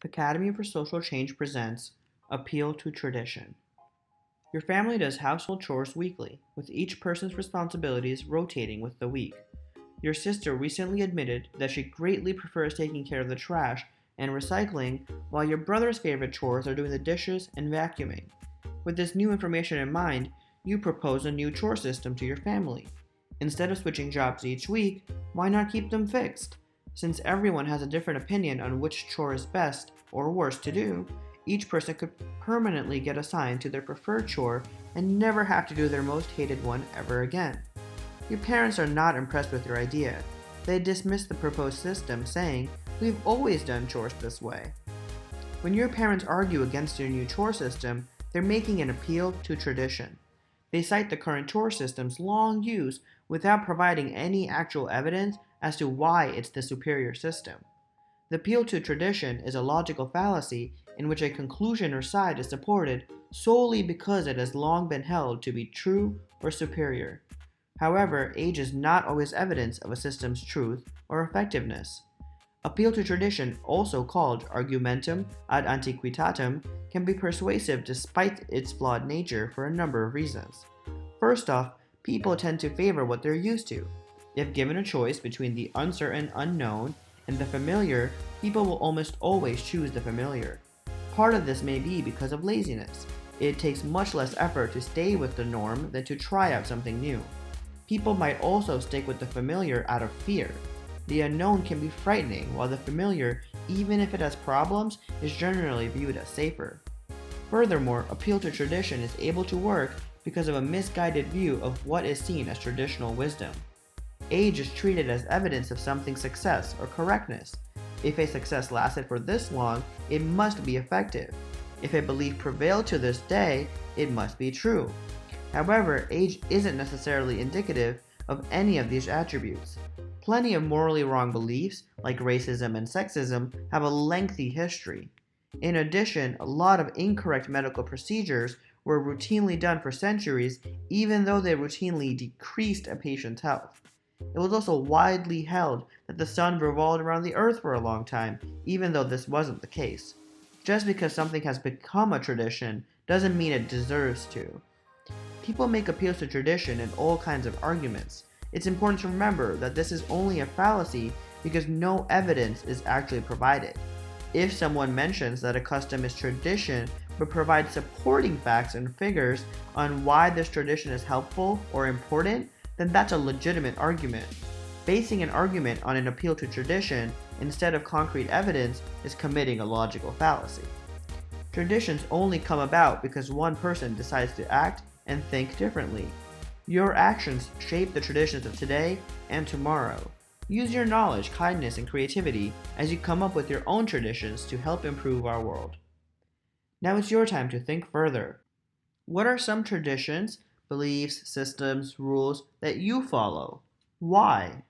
Academy for Social Change presents Appeal to Tradition. Your family does household chores weekly, with each person's responsibilities rotating with the week. Your sister recently admitted that she greatly prefers taking care of the trash and recycling, while your brother's favorite chores are doing the dishes and vacuuming. With this new information in mind, you propose a new chore system to your family. Instead of switching jobs each week, why not keep them fixed? Since everyone has a different opinion on which chore is best or worse to do, each person could permanently get assigned to their preferred chore and never have to do their most hated one ever again. Your parents are not impressed with your idea. They dismiss the proposed system, saying, "We've always done chores this way." When your parents argue against your new chore system, they're making an appeal to tradition. They cite the current chore system's long use without providing any actual evidence as to why it's the superior system. The appeal to tradition is a logical fallacy in which a conclusion or side is supported solely because it has long been held to be true or superior. However, age is not always evidence of a system's truth or effectiveness. Appeal to tradition, also called argumentum ad antiquitatem, can be persuasive despite its flawed nature for a number of reasons. First off, people tend to favor what they're used to. If given a choice between the uncertain unknown and the familiar, people will almost always choose the familiar. Part of this may be because of laziness. It takes much less effort to stay with the norm than to try out something new. People might also stick with the familiar out of fear. The unknown can be frightening, while the familiar, even if it has problems, is generally viewed as safer. Furthermore, appeal to tradition is able to work because of a misguided view of what is seen as traditional wisdom. Age is treated as evidence of something's success or correctness. If a success lasted for this long, it must be effective. If a belief prevailed to this day, it must be true. However, age isn't necessarily indicative of any of these attributes. Plenty of morally wrong beliefs, like racism and sexism, have a lengthy history. In addition, a lot of incorrect medical procedures were routinely done for centuries, even though they routinely decreased a patient's health. It was also widely held that the sun revolved around the earth for a long time, even though this wasn't the case. Just because something has become a tradition doesn't mean it deserves to. People make appeals to tradition in all kinds of arguments. It's important to remember that this is only a fallacy because no evidence is actually provided. If someone mentions that a custom is tradition but provides supporting facts and figures on why this tradition is helpful or important, then that's a legitimate argument. Basing an argument on an appeal to tradition instead of concrete evidence is committing a logical fallacy. Traditions only come about because one person decides to act and think differently. Your actions shape the traditions of today and tomorrow. Use your knowledge, kindness, and creativity as you come up with your own traditions to help improve our world. Now it's your time to think further. What are some traditions, beliefs, systems, rules that you follow? Why?